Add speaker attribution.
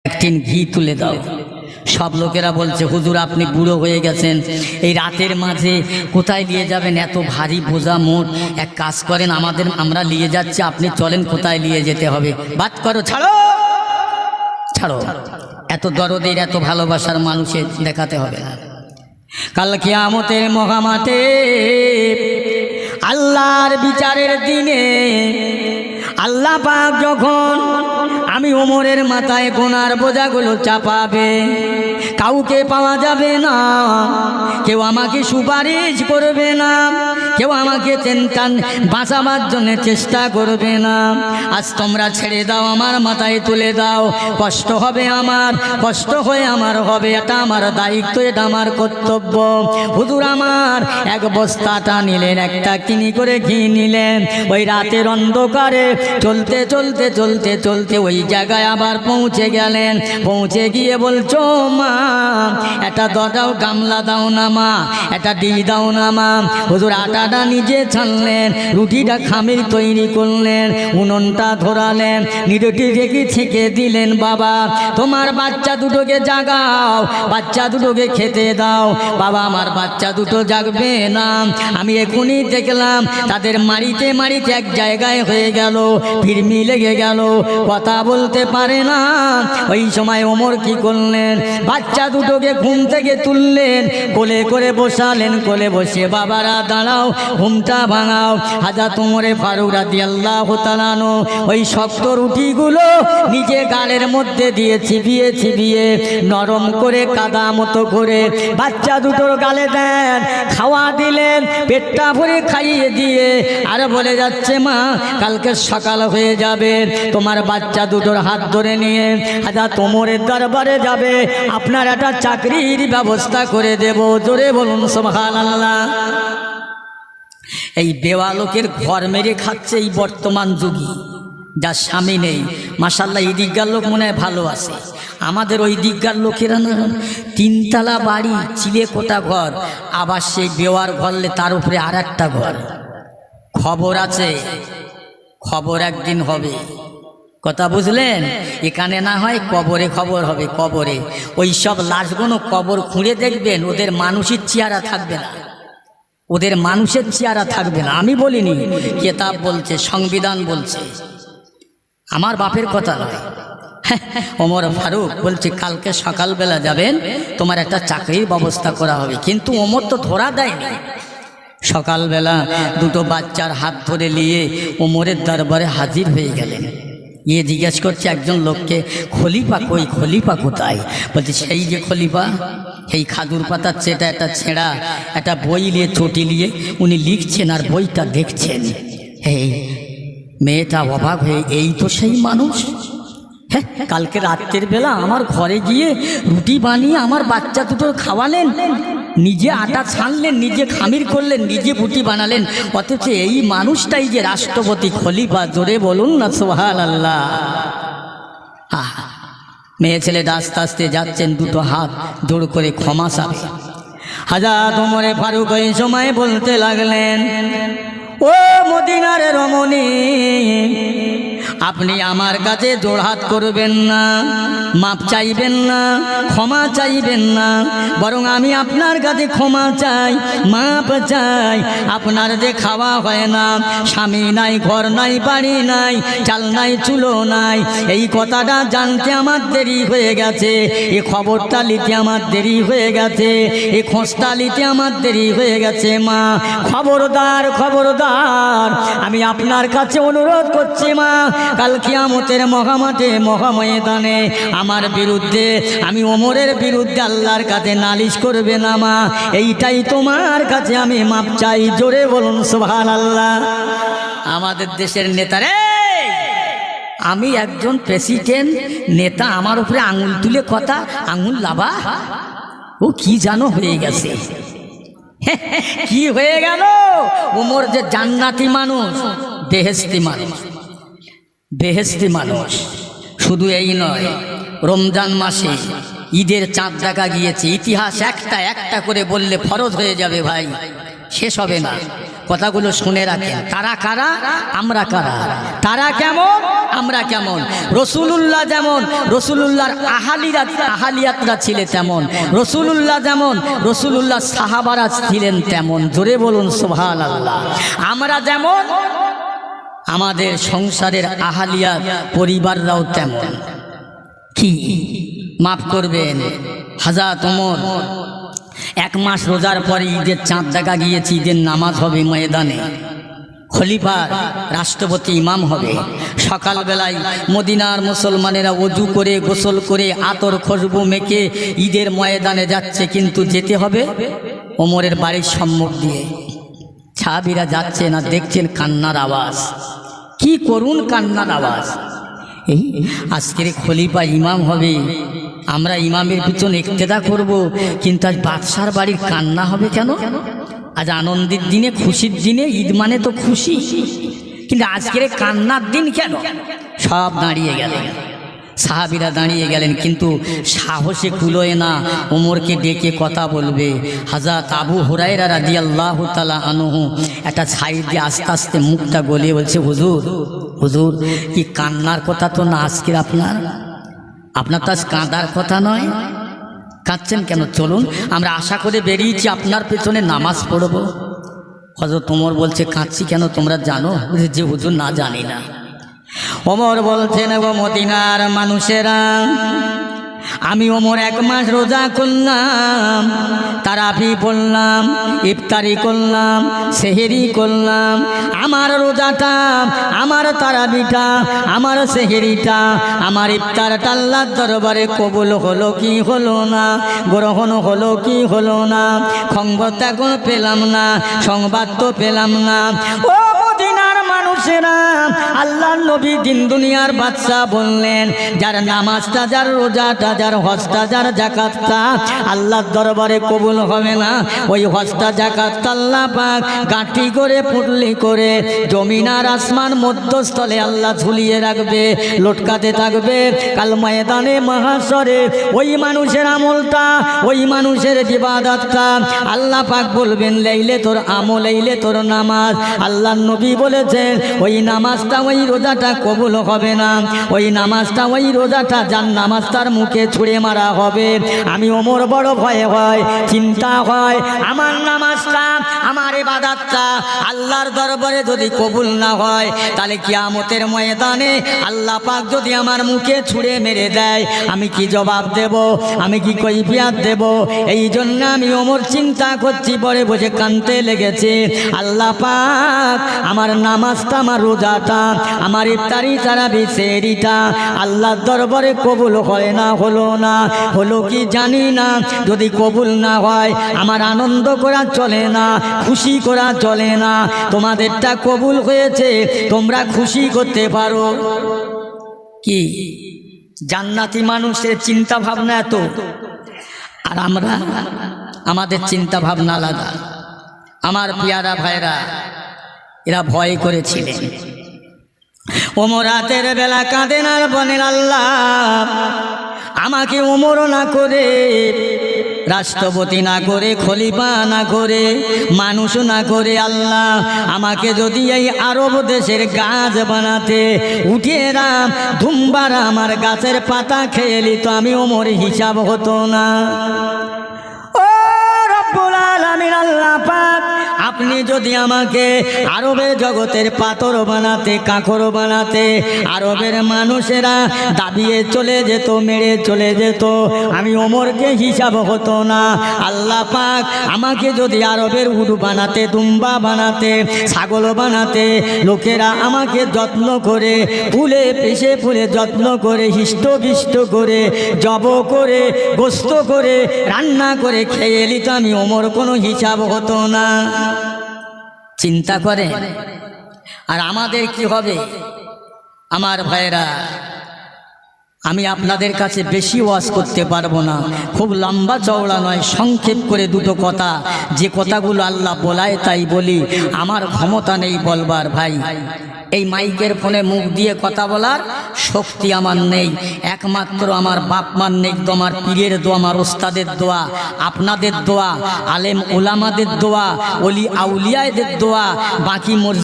Speaker 1: একদিন ঘি তুলে দাও। সব লোকেরা বলছে হুজুর আপনি বুড়ো হয়ে গেছেন, এই রাতের মাঝে কোথায় নিয়ে যাবেন, এত ভারী বোঝা মোট। এক কাজ করেন, আমরা নিয়ে যাচ্ছি, আপনি চলেন, কোথায় নিয়ে যেতে হবে। বাদ করো, ছাড়ো ছাড়ো, এত দরদের এত ভালোবাসার মানুষের দেখাতে হবে না। কাল কিয়ামতের মহামাঠে আল্লাহর বিচারের দিনে আল্লাহ পাক যখন আমি ওমরের মাথায় গোনার বোঝাগুলো চাপাবে, কাউকে পাওয়া যাবে না, কেউ আমাকে সুপারিশ করবে না, কেউ আমাকে বাঁচাবার জন্য চেষ্টা করবে না। আজ তোমরা ছেড়ে দাও, আমার মাথায় তুলে দাও। কষ্ট হবে আমার, কষ্ট হয়ে আমার হবে, এটা আমার দায়িত্ব, এটা আমার কর্তব্য। হুজুর আমার এক বস্তাটা নিলেন, একটা কিনি করে ঘি নিলেন। ওই রাতের অন্ধকারে চলতে চলতে চলতে চলতে ওই জায়গায় আবার পৌঁছে গেলেন। পৌঁছে গিয়ে বলছো মা এটা দাও, গামলা দাও না মা, এটা ডি দাও না মা। হুজুর আটাটা নিজে ছানলেন, রুটিটা খামির তৈরি করলেন, উনুনটা ধরালেন, নিরুটি রেখে ছেঁকে দিলেন। বাবা তোমার বাচ্চা দুটোকে জাগাও, বাচ্চা দুটোকে খেতে দাও। বাবা আমার বাচ্চা দুটো জাগবে না। আমি এখনই দেখলাম তাদের মারিতে মারিতে এক জায়গায় হয়ে গেল, ফিরমি লেগে গেল, কথা বলতে পারে না। ওই সময় ওমর কি করলেন, বাচ্চা দুটোকে ঘুম থেকে তুললেন, কোলে করে বসালেন। কোলে বসে বাবারা দাঁড়াও, ঘুমটা ভাঙাও। হযরত ওমরে ফারুক রাদিয়াল্লাহু তাআলা আনহু ওই শক্ত রুটিগুলো নিজে গালের মধ্যে দিয়ে চিবিয়ে চিবিয়ে নরম করে কাদা মতো করে বাচ্চা দুটোর গালে দেন, খাওয়া দিলেন, পেটটা ভরে খাইয়ে দিয়ে আর বলে যাচ্ছে মা কালকে সকাল হয়ে যাবে, তোমার বাচ্চা দুটোর হাত ধরে নিয়ে হযরত ওমরের দরবারে যাবে, আপনার একটা চাকরির ব্যবস্থা করে দেব। জোরে বলুন সুবহানাল্লাহ। এই বেওয়া লোকের ঘর মেরে খাচ্ছে এই বর্তমান যুগী, যার স্বামী নেই। মাশাআল্লাহ এই দিককার লোক মনে হয় ভালো আছে। আমাদের ওই দিককার লোকেরা না, তিনতলা বাড়ি, চিলে কোটা ঘর, আবার সেই বেওয়ার ঘরলে তার উপরে আর একটা ঘর। খবর আছে, খবর একদিন হবে, কথা বুঝলেন? এখানে না হয় কবরে খবর হবে। কবরে ওই সব লাশগুলো কবর খুঁড়ে দেখবেন, ওদের মানুষের চেহারা থাকবে না, ওদের মানুষের চেহারা থাকবে না। আমি বলিনি, কিতাব বলছে, সংবিধান বলছে, আমার বাপের কথা নয়। ওমর ফারুক বলছে কালকে সকালবেলা যাবেন, তোমার একটা চাকরির ব্যবস্থা করা হবে। কিন্তু ওমর তো ধরা দেয়নি। সকালবেলা দুটো বাচ্চার হাত ধরে নিয়ে ওমরের দরবারে হাজির হয়ে গেলেন। গিয়ে জিজ্ঞেস করছে একজন লোককে, খলিফা কই, খলিফা কোথায়? বলছে সেই যে খলিফা, এই খাদুর পাতার চেটা একটা ছেঁড়া একটা বই নিয়ে চটি নিয়ে উনি লিখছেন আর বইটা দেখছেন। এই মেয়েটা অবাক হয়ে, এই তো সেই মানুষ। হ্যাঁ, কালকে রাত্রের বেলা আমার ঘরে গিয়ে রুটি বানিয়ে আমার বাচ্চা দুটোর খাওয়ালেন, নিজে আটা ছানলেন, নিজে খামির করলেন, নিজে রুটি বানালেন, অথচ এই মানুষটাই যে রাষ্ট্রপতি খলিফা। জোরে বলুন না সুবহানাল্লাহ। মেয়ে ছেলেটা আস্তে আস্তে যাচ্ছেন, দুটো হাত জোড় করে ক্ষমা চাবে। হযরত ওমরে ফারুক এই সময় বলতে লাগলেন, ও মদিনার রমণী, আপনি আমার কাছে জোড়হাত করবেন না, মাপ চাইবেন না, ক্ষমা চাইবেন না, বরং আমি আপনার কাছে ক্ষমা চাই, মাপ চাই। আপনার যে খাওয়া হয় না, স্বামী নাই, ঘর নাই, বাড়ি নাই, চাল নাই, চুলো নাই, এই কথাটা জানতে আমার দেরি হয়ে গেছে, এই খবরটা নিতে আমার দেরি হয়ে গেছে, এই খোঁজটা নিতে আমার দেরি হয়ে গেছে। মা খবরদার, খবরদার, আমি আপনার কাছে অনুরোধ করছি মা, কাল কিয়ামতের মহামাঠে মহাময়দানে আমার বিরুদ্ধে, আমি ওমরের বিরুদ্ধে আল্লাহর কাছে নালিশ করবে না মা, এইটাই তোমার কাছে আমি মাপ চাই। জোরে বলুন সুবহানাল্লাহ। আমাদের দেশের নেতারে, আমি একজন প্রেসিডেন্ট নেতা, আমার উপরে আঙুল তুলে কথা, আঙুল লাভা, ও কি জানো হয়ে গেছে। কি হয়ে গেল? ওমর যে জান্নাতি মানুষ, বেহেশতি মানুষ, বেহেশতি মানুষ। শুধু এই নয়, রমজান মাসে ঈদের চাঁদ দেখা গিয়েছে। ইতিহাস একটা একটা করে বললে ফরজ হয়ে যাবে ভাই। শেষ হবে না, কথাগুলো শুনে রাখেন। তারা কারা, আমরা কারা, তারা কেমন, আমরা কেমন। রসুলুল্লাহ যেমন, রসুলুল্লাহর আহালিয়াতরা ছিলেন তেমন, রসুলুল্লাহ যেমন, রসুলুল্লাহ সাহাবারা ছিলেন তেমন। জোরে বলুন সুবহানাল্লাহ। আমরা যেমন, আমাদের সংসারের আহালিয়াত পরিবাররাও তেমন। কি মাফ করবেন, হযরত ওমর 1 মাস রোজার পরে ঈদের চাঁদ দেখা গিয়েছে, ঈদের নামাজ হবে ময়দানে, খলিফা রাষ্ট্রপতি ইমাম হবে। সকালবেলায় মদিনার মুসলমানেরা ওযু করে গোসল করে আতর খুশবু মেখে ঈদের ময়দানে যাচ্ছে, কিন্তু যেতে হবে ওমরের বাড়ির সম্মুখ দিয়ে। সাহাবীরা যাচ্ছে না, দেখছেন কান্নার আওয়াজ, কি করুন কান্নার আওয়াজ। এই আজকের খলিফা ইমাম হবে, আমরা ইমামের পিছনে ইক্তেদা করব, কিন্তু আজ বাদশার বাড়ির কান্না হবে কেন? আজ আনন্দের দিনে, খুশির দিনে, ঈদ মানে তো খুশি, কিন্তু আজকের কান্নার দিন কেন? সব দাঁড়িয়ে গেলেন, সাহাবীরা দাঁড়িয়ে গেলেন, কিন্তু সাহসে কুলোয় না ওমরকে ডেকে কথা বলবে। হযরত আবু হুরায়রা রাদিয়াল্লাহু তাআলা আনহু একটা সাইড দিয়ে আস্তে আস্তে মুখটা গলিয়ে বলছে, হুজুর হুজুর, কি কান্নার কথা তো না আজকের আপনার, আপনার তো আজ কাঁদার কথা নয়, কাঁদছেন কেন? চলুন, আমরা আশা করে বেরিয়েছি আপনার পেছনে নামাজ পড়ব। হযরত ওমর বলছে, কাঁদছি কেন তোমরা জানো? যে হুজুর না, জানি না। ওমর বলছেন, গো মদিনার মানুষেরা, আমি ওমর 1 মাস রোজা করলাম, তারাবি পড়লাম, ইফতারি করলাম, সেহেরি করলাম। আমার রোজাটা, আমার তারাবিটা, আমার সেহেরিটা, আমার ইফতারটা আল্লাহর দরবারে কবুল হলো কি হলো না, গ্রহণ হলো কি হলো না, সংবাদ এখন পেলাম না, সংবাদ তো পেলাম না। ও মদিনার মানুষেরা, আল্লাহর নবী দিন দুনিয়ার বাদশা বললেন, যার নামাজটা, যার রোজাটা, যার হজটা, যার যাকাতটা আল্লাহর দরবারে কবুল হবে না, ওই হজটা যাকাতটা আল্লাহ পাক গাঁটি করে পুটলি করে জমিন আর আসমান মধ্যস্থলে আল্লাহ ঝুলিয়ে রাখবে, লটকাতে থাকবে। কাল ময়দানে মহাশরে ওই মানুষের আমলটা, ওই মানুষের ইবাদতটা আল্লাহ পাক বলবেন, লাইলে তোর আমল, লাইলে তোর নামাজ। আল্লাহর নবী বলেছেন, ওই নামাজটা, ওই রোজাটা কবুল হবে না, ওই নামাজটা, ওই রোজাটা, যার নামাজটার মুখে ছুঁড়ে মারা হবে। আমি ওমর বড় ভয় হয়, চিন্তা হয়, আমার নামাজটা, আমার ইবাদতটা আল্লাহর দরবারে যদি কবুল না হয়, তাহলে কিয়ামতের ময়দানে আল্লাহ পাক যদি আমার মুখে ছুঁড়ে মেরে দেয়, আমি কি জবাব দেব, আমি কি কৈফিয়ত দেব? এই জন্য আমি ওমর চিন্তা করছি, পরে বসে কাঁদতে লেগেছে। আল্লাহ পাক আমার নামাজটা, আমার রোজাটা, আমার ইফতারি তারাবি সেহরিটা আল্লাহর দরবারে কবুল হয় না, হলো না, হলো কি জানি না। যদি কবুল না হয়, আমার আনন্দ করা চলে না, খুশি করা চলে না। তোমাদেরটা কবুল হয়েছে, তোমরা খুশি করতে পারো। কি জান্নাতি মানুষের চিন্তা ভাবনা এত, আর আমরা, আমাদের চিন্তা ভাবনা আলাদা। আমার পিয়ারা ভাইরা, এরা ভয় করেছিলেন। ওমর রাতের বেলা কাঁদেন আর বলেন, আল্লাহ আমাকে ওমর না করে, রাষ্ট্রপতি না করে, খলিফা না করে, মানুষ না করে, আল্লাহ আমাকে যদি এই আরব দেশের গাছ বানাতে, উঠেরাম ধুমবার আমার গাছের পাতা খেয়ে নিত, আমি ওমর হিসাব হতো না। ও রব্বুল আলামিন, আল্লাহ পাক আপনি যদি আমাকে আরবের জগতের পাথর বানাতে, কাঁকর বানাতে, আরবের মানুষেরা দাবিয়ে চলে যেত, মেরে চলে যেত, আমি ওমরকে হিসাব হতো না। আল্লাহ পাক আমাকে যদি আরবের উট বানাতে, দুম্বা বানাতে, ছাগল বানাতে, লোকেরা আমাকে যত্ন করে, ফুলে পিষে ফুলে যত্ন করে, হিষ্টবিষ্ট করে, জব করে, গোস্ত করে, রান্না করে খেয়ে নিত, আমি ওমর কোনো হিসাব হতো না। চিন্তা করে। আর আমাদের কি হবে? আমার ভাইরা, আমি আপনাদের কাছে বেশি ওয়াজ করতে পারবো না, খুব লম্বা চওড়া নয়, সংক্ষেপ করে দুটো কথা, যে কথাগুলো আল্লাহ বলায় তাই বলি, আমার ক্ষমতা নেই বলবার ভাই। এই মাইকের ফোনে মুখ দিয়ে কথা বলার শক্তি আমার নেই, একমাত্র আমার বাপ মার নেই, আমার পীরের দোয়া, আমার ওস্তাদের দোয়া, আপনাদের দোয়া, আলেম ওলামাদের দোয়া, ওলি আউলিয়াদের দোয়া, বাকি